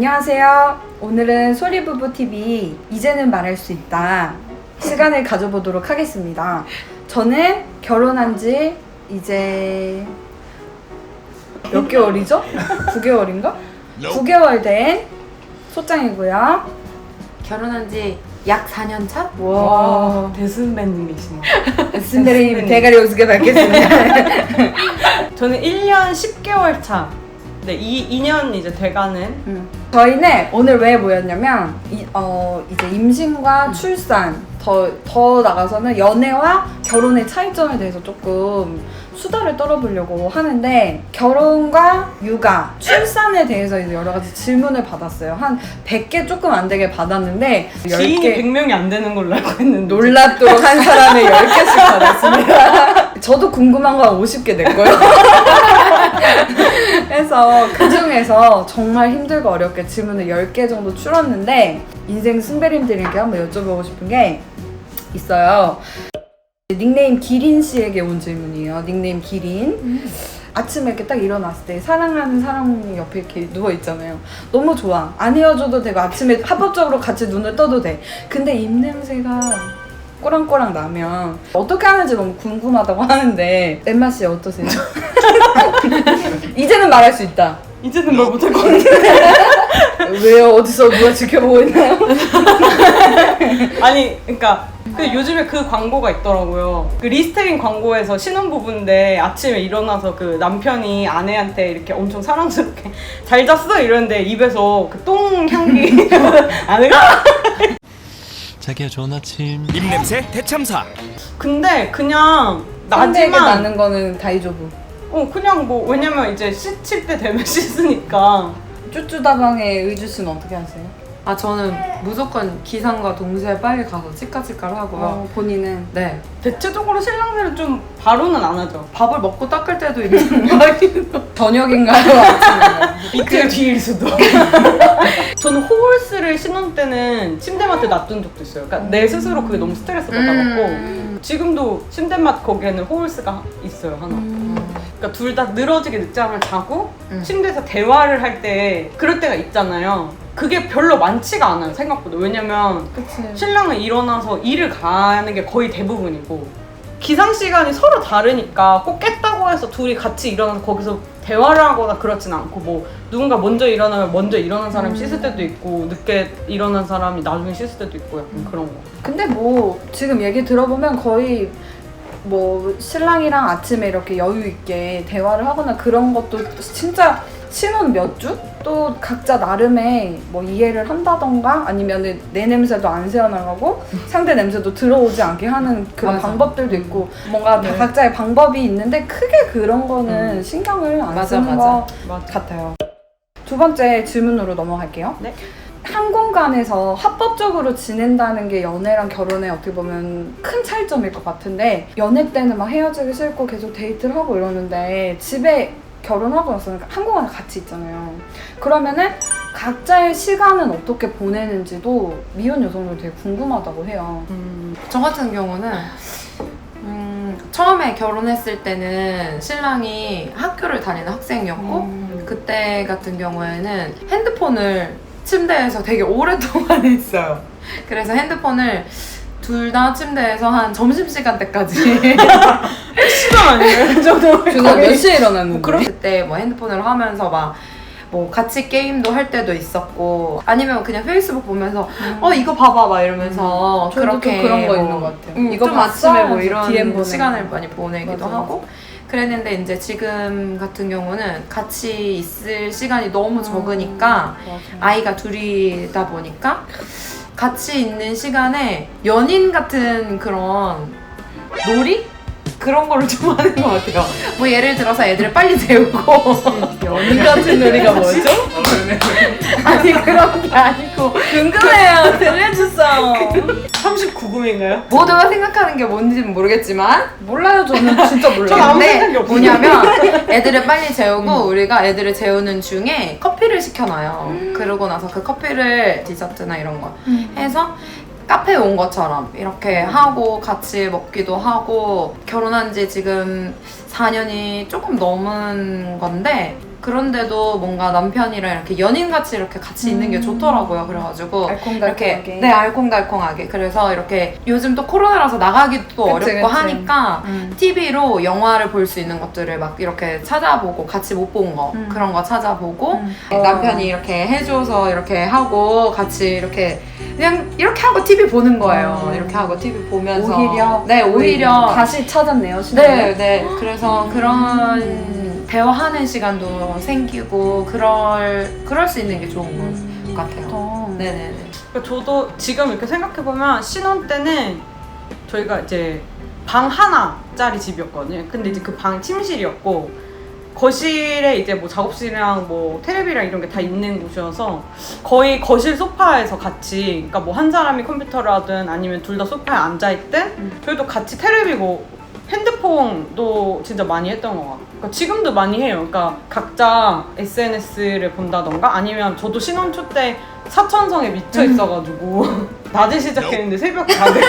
안녕하세요. 오늘은 소리부부TV 이제는 말할 수 있다 시간을 가져보도록 하겠습니다. 저는 결혼한 지 이제 몇 개월이죠? 9개월인가? 9개월 된 소장이고요. 결혼한 지 약 4년 차? 와, 대순배님이시네요. 신데레님 대가리 우습게 밝겠습니다. 저는 1년 10개월 차. 네, 2년 이제 돼가는. 저희는 오늘 왜 모였냐면 이제 임신과 출산 더 나가서는 연애와 결혼의 차이점에 대해서 조금 수다를 떨어보려고 하는데, 결혼과 육아, 출산에 대해서 이제 여러 가지 질문을 받았어요. 한 100개 조금 안 되게 받았는데 지인이 10개 100명이 안 되는 걸로 알고 있는데. 놀랍도록 한 사람에 10개씩 받았습니다. 저도 궁금한 거 한 50개 냈고요. 그래서 그 중에서 정말 힘들고 어렵게 질문을 10개 정도 추렸는데, 인생 승배님들에게 한번 여쭤보고 싶은 게 있어요. 닉네임 기린 씨에게 온 질문이에요. 닉네임 기린. 아침에 이렇게 딱 일어났을 때 사랑하는 사람 옆에 이렇게 누워있잖아요. 너무 좋아. 안 헤어져도 되고 아침에 합법적으로 같이 눈을 떠도 돼. 근데 입냄새가 꼬랑꼬랑 나면 어떻게 하는지 너무 궁금하다고 하는데, 엠마 씨 어떠세요? 이제는 말할 수 있다. 이제는 말 못할 것 같은데. 왜요? 어디서 누가 지켜보고 있나요? 아니, 그러니까 요즘에 그 광고가 있더라고요. 그 리스테린 광고에서 신혼부부인데 아침에 일어나서 그 남편이 아내한테 이렇게 엄청 사랑스럽게 잘 잤어? 이러는데 입에서 그 똥 향기 아내가? 자기야 좋은 아침. 입냄새 대참사. 근데 그냥 상대에게 나지만 나는 거는 다이조부. 그냥 뭐 왜냐면 이제 씻을 때 되면 씻으니까. 쭈쭈다방의 의주 씨는 어떻게 하세요? 아, 저는 무조건 기상과 동시에 빨리 가서 치카치카를 하고요. 본인은 네. 대체적으로 신랑들은 좀 바로는 안 하죠. 밥을 먹고 닦을 때도 있는 거. 저녁인가요? 아침인가요? 이틀 뒤일 수도. 저는 호울스를 신혼 때는 침대맡에 놔둔 적도 있어요. 그러니까 내 스스로 그게 너무 스트레스 받아갖고 지금도 침대맡 거기에는 호울스가 있어요, 하나. 그러니까 둘 다 늘어지게 늦잠을 자고 침대에서 대화를 할 때 그럴 때가 있잖아요. 그게 별로 많지가 않아요, 생각보다. 왜냐면 그치. 신랑은 일어나서 일을 가는 게 거의 대부분이고, 기상 시간이 서로 다르니까 꼭 깼다고 해서 둘이 같이 일어나서 거기서 대화를 하거나 그렇진 않고, 뭐 누군가 먼저 일어나면 먼저 일어난 사람이 씻을 때도 있고 늦게 일어난 사람이 나중에 씻을 때도 있고, 약간 그런 거. 근데 뭐 지금 얘기 들어보면 거의 뭐 신랑이랑 아침에 이렇게 여유 있게 대화를 하거나 그런 것도 진짜 신혼 몇 주? 또 각자 나름의 뭐 이해를 한다던가, 아니면 내 냄새도 안 새어나가고 상대 냄새도 들어오지 않게 하는 그런 맞아. 방법들도 있고, 뭔가 다 각자의 방법이 있는데 크게 그런 거는 신경을 안 맞아, 쓰는 맞아. 것 맞아. 같아요. 두 번째 질문으로 넘어갈게요. 네. 한 공간에서 합법적으로 지낸다는 게 연애랑 결혼에 어떻게 보면 큰 차이점일 것 같은데, 연애 때는 막 헤어지기 싫고 계속 데이트를 하고 이러는데 집에 결혼하고 나서는 한 공간에 같이 있잖아요. 그러면은 각자의 시간은 어떻게 보내는지도 미혼 여성들 되게 궁금하다고 해요. 저 같은 경우는 처음에 결혼했을 때는 신랑이 학교를 다니는 학생이었고, 그때 같은 경우에는 핸드폰을 침대에서 되게 오랫동안 했어요. 그래서 핸드폰을 둘 다 침대에서 한 점심시간 때까지 시간 아니에요? 그 정도. 주로 몇 시에 일어났는데? 그때 뭐 핸드폰을 하면서 막 뭐 같이 게임도 할 때도 있었고, 아니면 그냥 페이스북 보면서 이거 봐봐 막 이러면서 저도 그렇게 또 그런 거 뭐, 있는 것 같아요. 이거 좀 봤어? 아침에 뭐 이런 DM 보내고. 시간을 많이 보내기도 맞아. 하고 그랬는데, 이제 지금 같은 경우는 같이 있을 시간이 너무 적으니까 아이가 둘이다 보니까 같이 있는 시간에 연인 같은 그런 놀이? 그런 거를 좀 하는 것 같아요. 뭐 예를 들어서 애들을 빨리 재우고 연인 같은 놀이가 뭐죠? 아니 그런 게 아니고 궁금해요. 들려주세요. 39금인가요? 모두가 생각하는 게 뭔지는 모르겠지만 몰라요. 저는 진짜 몰라요. 전 아무 근데 생각이 없어요. 뭐냐면 애들을 빨리 재우고 우리가 애들을 재우는 중에 커피를 시켜놔요. 그러고 나서 그 커피를 디저트나 이런 거 해서 카페에 온 것처럼 이렇게 하고 같이 먹기도 하고, 결혼한 지 지금 4년이 조금 넘은 건데 그런데도 뭔가 남편이랑 이렇게 연인같이 이렇게 같이 있는 게 좋더라고요. 그래가지고 알콩달콩하게. 이렇게 네, 알콩달콩하게. 그래서 이렇게 요즘 또 코로나라서 나가기도 그치, 어렵고 그치. 하니까 TV로 영화를 볼 수 있는 것들을 막 이렇게 찾아보고 같이 못 본 거 그런 거 찾아보고 남편이 이렇게 해줘서 이렇게 하고 같이 이렇게 그냥 이렇게 하고 TV 보는 거예요. 이렇게 하고 TV 보면서 오히려? 네, 오히려 다시 찾았네요, 신혼을. 네. 그래서 그런 대화하는 시간도 생기고 그럴 수 있는 게 좋은 것 같아요. 네네네. 그러니까 저도 지금 이렇게 생각해보면 신혼 때는 저희가 이제 방 하나짜리 집이었거든요. 근데 이제 그 방 침실이었고 거실에 이제 뭐 작업실이랑 뭐 테레비랑 이런 게 다 있는 곳이어서 거의 거실 소파에서 같이, 그러니까 뭐 한 사람이 컴퓨터를 하든 아니면 둘 다 소파에 앉아있든 저희도 같이 테레비 뭐 핸드폰도 진짜 많이 했던 것 같아요. 그러니까 지금도 많이 해요. 그러니까 각자 SNS를 본다던가 아니면 저도 신혼초 때 사천성에 미쳐 있어가지고 낮에 시작했는데 새벽 다 되고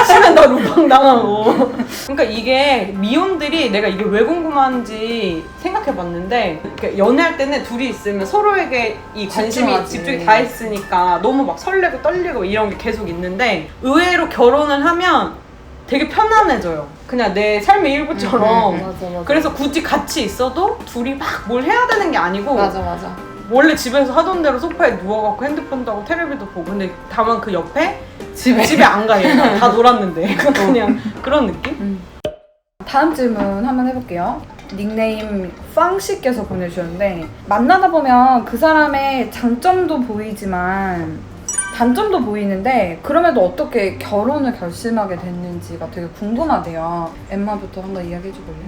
시간 다 루방 당하고. 그러니까 이게 미혼들이 내가 이게 왜 궁금한지 생각해봤는데 이렇게 연애할 때는 둘이 있으면 서로에게 이 관심이 집중하지. 집중이 다 있으니까 너무 막 설레고 떨리고 이런 게 계속 있는데 의외로 결혼을 하면 되게 편안해져요. 그냥 내 삶의 일부처럼. 맞아. 그래서 굳이 같이 있어도 둘이 막 뭘 해야 되는 게 아니고 맞아. 원래 집에서 하던 대로 소파에 누워갖고 핸드폰도 하고 테레비도 보고 근데 다만 그 옆에 집에 안 가 얘가 다 놀았는데 그냥 그런 느낌? 다음 질문 한번 해볼게요. 닉네임 빵씨께서 보내주셨는데 만나다 보면 그 사람의 장점도 보이지만 단점도 보이는데 그럼에도 어떻게 결혼을 결심하게 됐는지가 되게 궁금하대요. 엠마부터 한번 이야기해줘볼래요?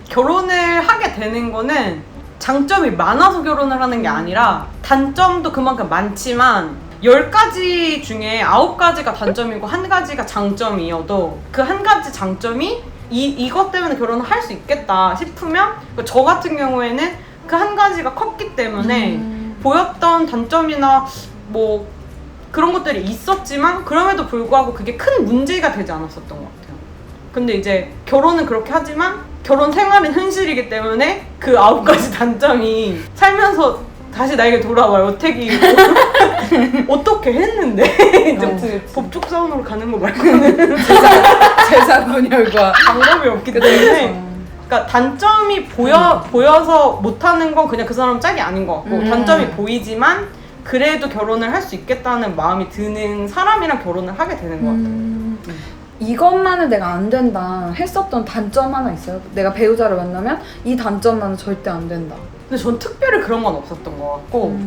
결혼을 하게 되는 거는 장점이 많아서 결혼을 하는 게 아니라 단점도 그만큼 많지만 10가지 중에 9가지가 단점이고 1가지가 장점이어도 그 1가지 장점이 이것 때문에 결혼을 할 수 있겠다 싶으면 저 같은 경우에는 그 1가지가 컸기 때문에 보였던 단점이나 뭐 그런 것들이 있었지만 그럼에도 불구하고 그게 큰 문제가 되지 않았었던 것 같아요. 근데 이제 결혼은 그렇게 하지만 결혼 생활은 현실이기 때문에 그 9가지 단점이 살면서 다시 나에게 돌아와요. 어떻게 어떻게 했는데 이제 법적 싸움으로 가는 거 말고는 재산 분열과 방법이 없기 때문에 그러니까 단점이 보여서 못하는 건 그냥 그 사람 짝이 아닌 것 같고 단점이 보이지만 그래도 결혼을 할 수 있겠다는 마음이 드는 사람이랑 결혼을 하게 되는 것 같아요. 이것만은 내가 안 된다 했었던 단점 하나 있어요? 내가 배우자를 만나면 이 단점만은 절대 안 된다. 근데 전 특별히 그런 건 없었던 것 같고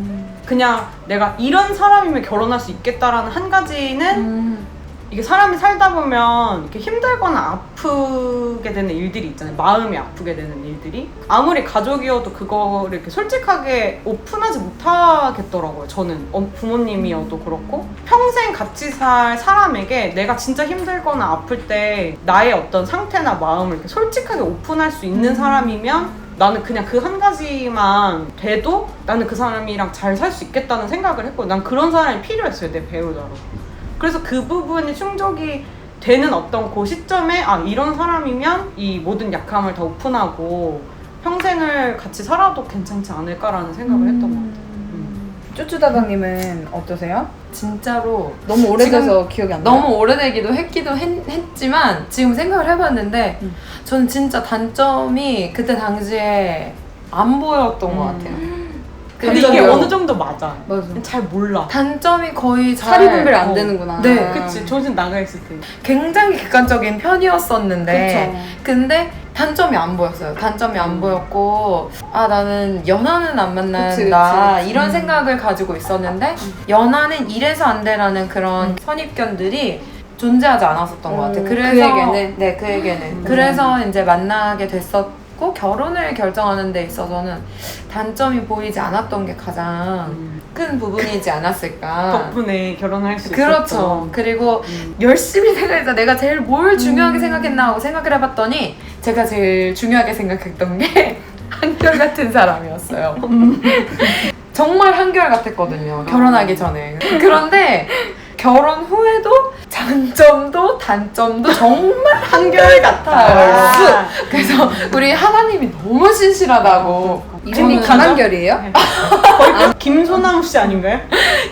그냥 내가 이런 사람이면 결혼할 수 있겠다라는 1가지는 이게 사람이 살다 보면 이렇게 힘들거나 아프게 되는 일들이 있잖아요. 마음이 아프게 되는 일들이. 아무리 가족이어도 그거를 이렇게 솔직하게 오픈하지 못하겠더라고요. 저는 부모님이어도 그렇고 평생 같이 살 사람에게 내가 진짜 힘들거나 아플 때 나의 어떤 상태나 마음을 이렇게 솔직하게 오픈할 수 있는 사람이면 나는 그냥 그 1가지만 돼도 나는 그 사람이랑 잘 살 수 있겠다는 생각을 했고 난 그런 사람이 필요했어요. 내 배우자로. 그래서 그 부분이 충족이 되는 어떤 그 시점에 이런 사람이면 이 모든 약함을 다 오픈하고 평생을 같이 살아도 괜찮지 않을까라는 생각을 했던 것 같아요. 쭈쭈다방님은 어떠세요? 진짜로 너무 오래돼서 기억이 안 나요? 너무 오래되기도 했지만 지금 생각을 해봤는데 저는 진짜 단점이 그때 당시에 안 보였던 것 같아요. 근데 이게 단점이요? 어느 정도 맞아. 맞아. 잘 몰라. 단점이 거의 사리 분별이 안 어. 되는구나. 네. 그치. 조진 나가 있을 때. 굉장히 객관적인 편이었었는데 그쵸. 근데 단점이 안 보였어요. 단점이 안 보였고 나는 연하는 안 만난다 그치. 이런 생각을 가지고 있었는데 연하는 이래서 안 돼라는 그런 선입견들이 존재하지 않았었던 것 같아요. 그래서 그에게는? 네, 그에게는. 그래서 이제 만나게 됐었고 결혼을 결정하는 데 있어서는 단점이 보이지 않았던 게 가장 큰 부분이지 않았을까. 덕분에 결혼할 수 그렇죠. 있었죠. 그리고 열심히 생각해서 내가 제일 뭘 중요하게 생각했나 하고 생각을 해봤더니 제가 제일 중요하게 생각했던 게 한결같은 사람이었어요. 정말 한결같았거든요. 결혼하기 전에. 그런데 결혼 후에도 장점도 단점도 정말 한결같아요. 그래서 우리 하나님이 너무 신실하다고 이름이 저는- 김한결이에요? 거의 김소남 씨 아닌가요?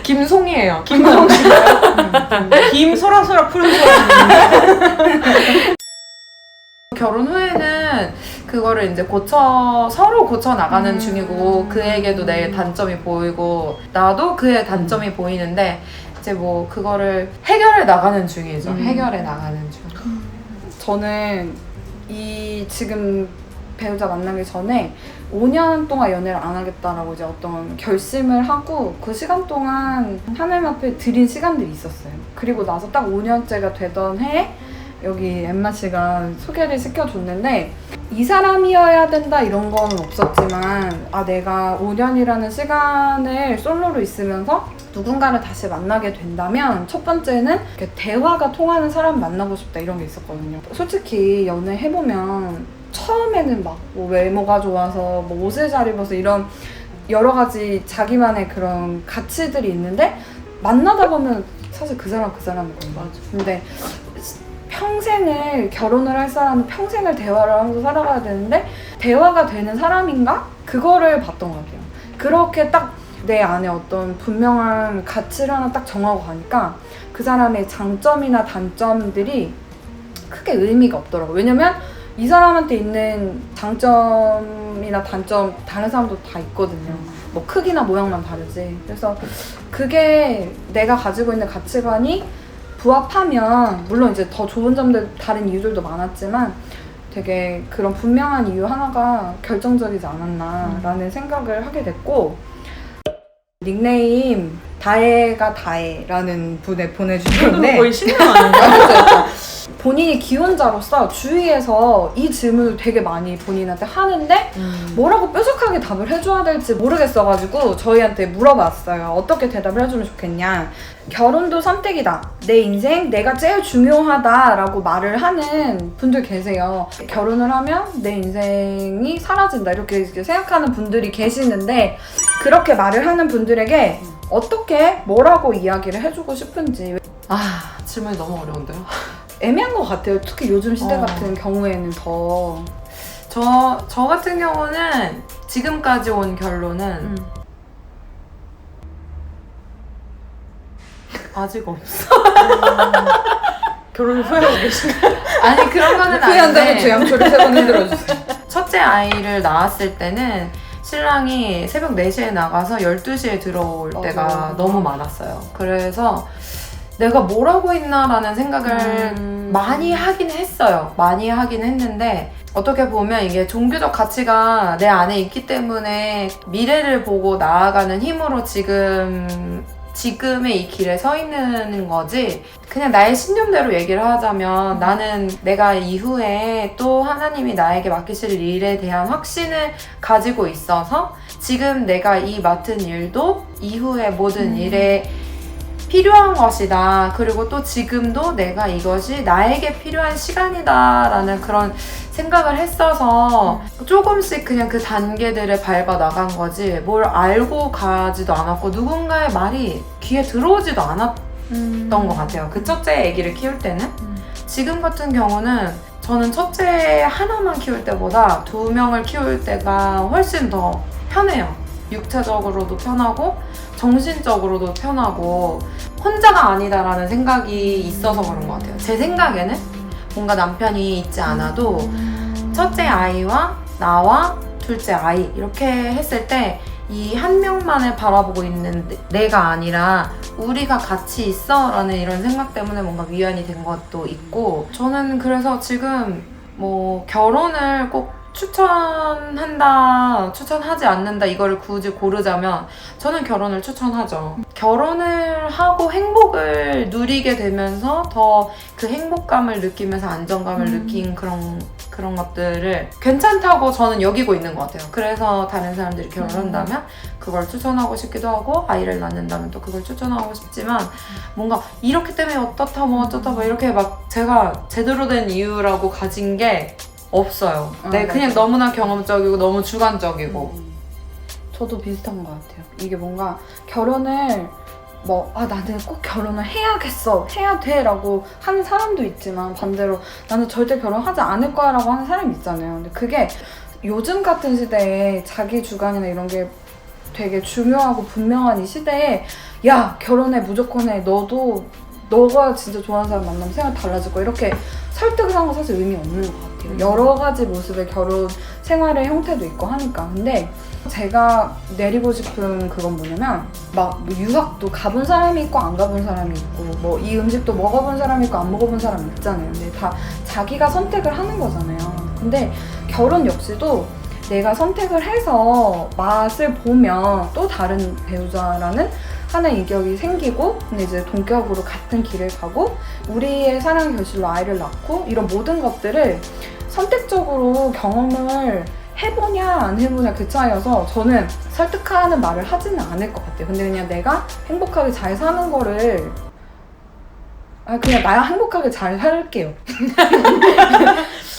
김송이에요. 김소남 씨인가요? 김소라소라 푸른 소라. 결혼 후에는 그거를 이제 서로 고쳐 나가는 중이고 그에게도 내 단점이 보이고 나도 그의 단점이 보이는데 이제 뭐 그거를 해결해 나가는 중이죠. 해결해 나가는 중. 저는 이 지금 배우자 만나기 전에 5년 동안 연애를 안 하겠다라고 이제 어떤 결심을 하고 그 시간 동안 하나님 앞에 드린 시간들이 있었어요. 그리고 나서 딱 5년째가 되던 해에 여기 엠마 씨가 소개를 시켜줬는데 이 사람이어야 된다 이런 거는 없었지만 아 내가 5년이라는 시간을 솔로로 있으면서 누군가를 다시 만나게 된다면 첫 번째는 이렇게 대화가 통하는 사람 만나고 싶다 이런 게 있었거든요. 솔직히 연애 해보면 처음에는 막 뭐 외모가 좋아서 뭐 옷을 잘 입어서 이런 여러 가지 자기만의 그런 가치들이 있는데 만나다 보면 사실 그 사람인 거예요. 맞아. 근데 평생을 결혼을 할 사람은 평생을 대화를 하면서 살아가야 되는데 대화가 되는 사람인가? 그거를 봤던 것 같아요. 그렇게 딱 내 안에 어떤 분명한 가치를 하나 딱 정하고 가니까 그 사람의 장점이나 단점들이 크게 의미가 없더라고요. 왜냐면 이 사람한테 있는 장점이나 단점 다른 사람도 다 있거든요. 뭐 크기나 모양만 다르지. 그래서 그게 내가 가지고 있는 가치관이 부합하면 물론 이제 더 좋은 점들 다른 이유들도 많았지만 되게 그런 분명한 이유 하나가 결정적이지 않았나라는 생각을 하게 됐고 닉네임 다혜가 다혜라는 분에 보내주셨는데 거의 신명 아닌가요? 맞죠. 본인이 기혼자로서 주위에서 이 질문을 되게 많이 본인한테 하는데 뭐라고 뾰족하게 답을 해줘야 될지 모르겠어가지고 저희한테 물어봤어요. 어떻게 대답을 해주면 좋겠냐. 결혼도 선택이다. 내 인생 내가 제일 중요하다라고 말을 하는 분들 계세요. 결혼을 하면 내 인생이 사라진다 이렇게 생각하는 분들이 계시는데 그렇게 말을 하는 분들에게 어떻게 뭐라고 이야기를 해주고 싶은지 아 질문이 너무 어려운데요. 애매한 것 같아요. 특히 요즘 시대 어. 같은 경우에는 더. 저 같은 경우는 지금까지 온 결론은 아직 없어. 결혼을 후회하고 계신가요? 아니 그런 거는 후회한다고 아닌데 제 양초를 3번 흔들어주세요. 첫째 아이를 낳았을 때는 신랑이 새벽 4시에 나가서 12시에 들어올 맞아. 때가 너무 많았어요. 그래서 내가 뭘 하고 있나라는 생각을 많이 하긴 했어요. 많이 하긴 했는데 어떻게 보면 이게 종교적 가치가 내 안에 있기 때문에 미래를 보고 나아가는 힘으로 지금의 이 길에 서 있는 거지. 그냥 나의 신념대로 얘기를 하자면 나는 내가 이후에 또 하나님이 나에게 맡기실 일에 대한 확신을 가지고 있어서 지금 내가 이 맡은 일도 이후의 모든 일에 필요한 것이다. 그리고 또 지금도 내가 이것이 나에게 필요한 시간이다 라는 그런 생각을 했어서 조금씩 그냥 그 단계들을 밟아 나간 거지 뭘 알고 가지도 않았고 누군가의 말이 귀에 들어오지도 않았던 것 같아요. 그 첫째 아기를 키울 때는. 지금 같은 경우는 저는 첫째 하나만 키울 때보다 2명을 키울 때가 훨씬 더 편해요. 육체적으로도 편하고 정신적으로도 편하고 혼자가 아니다라는 생각이 있어서 그런 것 같아요. 제 생각에는 뭔가 남편이 있지 않아도 첫째 아이와 나와 둘째 아이 이렇게 했을 때 이 한 명만을 바라보고 있는 내가 아니라 우리가 같이 있어 라는 이런 생각 때문에 뭔가 위안이 된 것도 있고 저는 그래서 지금 뭐 결혼을 꼭 추천한다, 추천하지 않는다 이거를 굳이 고르자면 저는 결혼을 추천하죠. 결혼을 하고 행복을 누리게 되면서 더 그 행복감을 느끼면서 안정감을 느낀 그런 것들을 괜찮다고 저는 여기고 있는 것 같아요. 그래서 다른 사람들이 결혼한다면 그걸 추천하고 싶기도 하고 아이를 낳는다면 또 그걸 추천하고 싶지만 뭔가 이렇기 때문에 어떻다 뭐 어쩌다 뭐 이렇게 막 제가 제대로 된 이유라고 가진 게 없어요. 네, 그냥 맞아. 너무나 경험적이고 너무 주관적이고. 저도 비슷한 것 같아요. 이게 뭔가 결혼을 나는 꼭 결혼을 해야겠어, 해야 돼 라고 하는 사람도 있지만 반대로 나는 절대 결혼하지 않을 거야 라고 하는 사람이 있잖아요. 근데 그게 요즘 같은 시대에 자기 주관이나 이런 게 되게 중요하고 분명한 이 시대에 야 결혼해 무조건 해 너가 진짜 좋아하는 사람 만나면 생활 달라질 거야 이렇게 설득을 하는 건 사실 의미 없는 것 같아요. 여러 가지 모습의 결혼 생활의 형태도 있고 하니까. 근데 제가 내리고 싶은 그건 뭐냐면 막뭐 유학도 가본 사람이 있고 안 가본 사람이 있고 뭐 이 음식도 먹어본 사람이 있고 안 먹어본 사람이 있잖아요. 근데 다 자기가 선택을 하는 거잖아요. 근데 결혼 역시도 내가 선택을 해서 맛을 보면 또 다른 배우자라는 하나의 인격이 생기고 근데 이제 동격으로 같은 길을 가고 우리의 사랑의 결실로 아이를 낳고 이런 모든 것들을 선택적으로 경험을 해보냐 안 해보냐 그 차이여서 저는 설득하는 말을 하지는 않을 것 같아요. 근데 그냥 내가 행복하게 잘 사는 거를 그냥 나 행복하게 잘 살게요.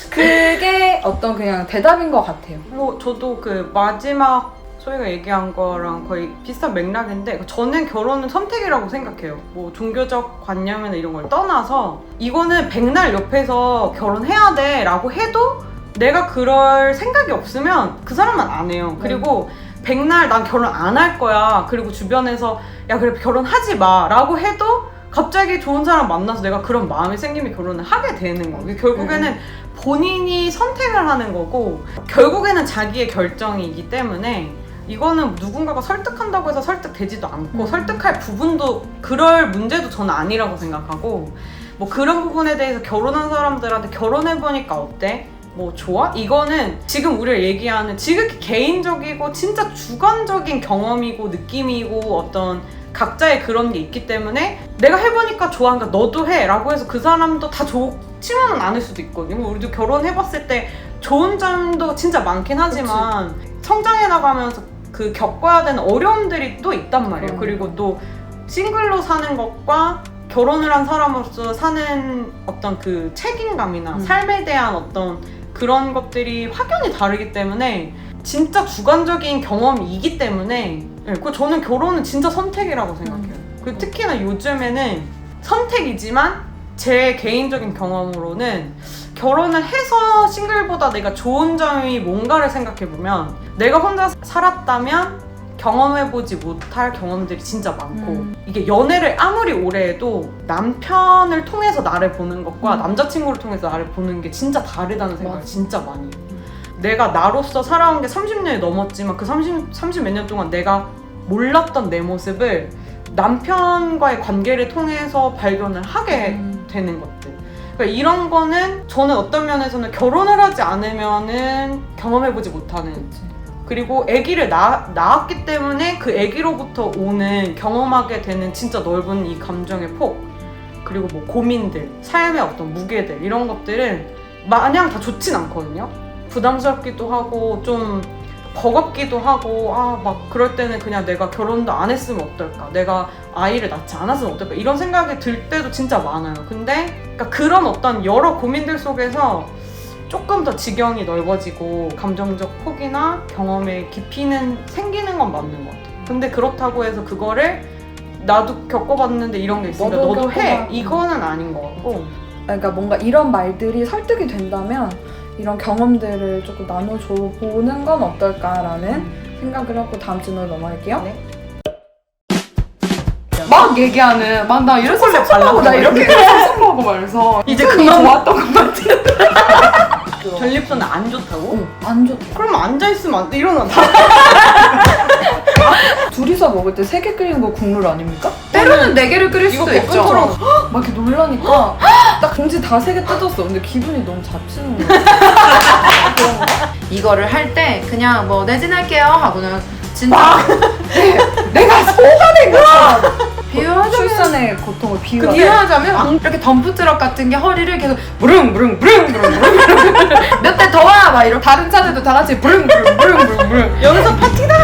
그게 어떤 그냥 대답인 것 같아요. 뭐 저도 그 마지막 소희가 얘기한 거랑 거의 비슷한 맥락인데 저는 결혼은 선택이라고 생각해요. 뭐 종교적 관념이나 이런 걸 떠나서 이거는 백날 옆에서 결혼해야 돼 라고 해도 내가 그럴 생각이 없으면 그 사람만 안 해요. 그리고 백날 난 결혼 안 할 거야. 그리고 주변에서 야 그래 결혼하지 마 라고 해도 갑자기 좋은 사람 만나서 내가 그런 마음이 생기면 결혼을 하게 되는 거예요. 결국에는 본인이 선택을 하는 거고 결국에는 자기의 결정이기 때문에 이거는 누군가가 설득한다고 해서 설득되지도 않고 설득할 부분도 그럴 문제도 저는 아니라고 생각하고 뭐 그런 부분에 대해서 결혼한 사람들한테 결혼해보니까 어때? 뭐 좋아? 이거는 지금 우리가 얘기하는 지극히 개인적이고 진짜 주관적인 경험이고 느낌이고 어떤 각자의 그런 게 있기 때문에 내가 해보니까 좋아 그러니까 너도 해 라고 해서 그 사람도 다 좋지만은 않을 수도 있거든요. 우리도 결혼해봤을 때 좋은 점도 진짜 많긴 하지만 성장해 나가면서 그 겪어야 되는 어려움들이 또 있단 말이에요. 그리고 또 싱글로 사는 것과 결혼을 한 사람으로서 사는 어떤 그 책임감이나 삶에 대한 어떤 그런 것들이 확연히 다르기 때문에 진짜 주관적인 경험이기 때문에 저는 결혼은 진짜 선택이라고 생각해요. 그리고 특히나 요즘에는 선택이지만 제 개인적인 경험으로는 결혼을 해서 싱글보다 내가 좋은 점이 뭔가를 생각해보면 내가 혼자 살았다면 경험해보지 못할 경험들이 진짜 많고 이게 연애를 아무리 오래 해도 남편을 통해서 나를 보는 것과 남자친구를 통해서 나를 보는 게 진짜 다르다는 생각을 진짜 많이 해요. 내가 나로서 살아온 게 30년이 넘었지만 그 30 몇 년 동안 내가 몰랐던 내 모습을 남편과의 관계를 통해서 발견을 하게 되는 것들. 그러니까 이런 거는 저는 어떤 면에서는 결혼을 하지 않으면은 경험해보지 못하는 그리고 아기를 낳았기 때문에 그 아기로부터 오는 경험하게 되는 진짜 넓은 이 감정의 폭 그리고 뭐 고민들, 삶의 어떤 무게들 이런 것들은 마냥 다 좋진 않거든요. 부담스럽기도 하고 좀 버겁기도 하고 막 그럴 때는 그냥 내가 결혼도 안 했으면 어떨까 내가 아이를 낳지 않았으면 어떨까 이런 생각이 들 때도 진짜 많아요. 근데 그러니까 그런 어떤 여러 고민들 속에서 조금 더 지경이 넓어지고 감정적 폭이나 경험의 깊이는 생기는 건 맞는 것 같아요. 근데 그렇다고 해서 그거를 나도 겪어봤는데 이런 게 있으니까 너도 해 이거는 아닌 것 같고 그러니까 뭔가 이런 말들이 설득이 된다면 이런 경험들을 조금 나눠줘 보는 건 어떨까라는 생각을 하고 다음 질문으로 넘어갈게요. 네. 막 얘기하는 막 나 이렇게 섭섭하고 나 이렇게 섭섭하고 말해서 이제 그만 그만 좋았던 것 같아. 전립선은 안 좋다고? 안 좋다. 그럼 앉아있으면 안 돼. 일어난다. 둘이서 먹을 때 3개 끓이는 거 국룰 아닙니까? 때로는 4개를 끓일 수도 있죠. 막 이렇게 놀라니까 나 봉지 다 3개 뜯었어. 근데 기분이 너무 잡치는 거야. 이거를 할 때 그냥 뭐 내진할게요 하고는 진짜 내가 소가 된 거야. 비유하자면 출산의 고통을 비유하자. 비유하자면 이렇게 덤프트럭 같은 게 허리를 계속 부릉부릉 몇 대 더 와! 막 이런 다른 차들도 다 같이 부릉부릉 여기서 파티다!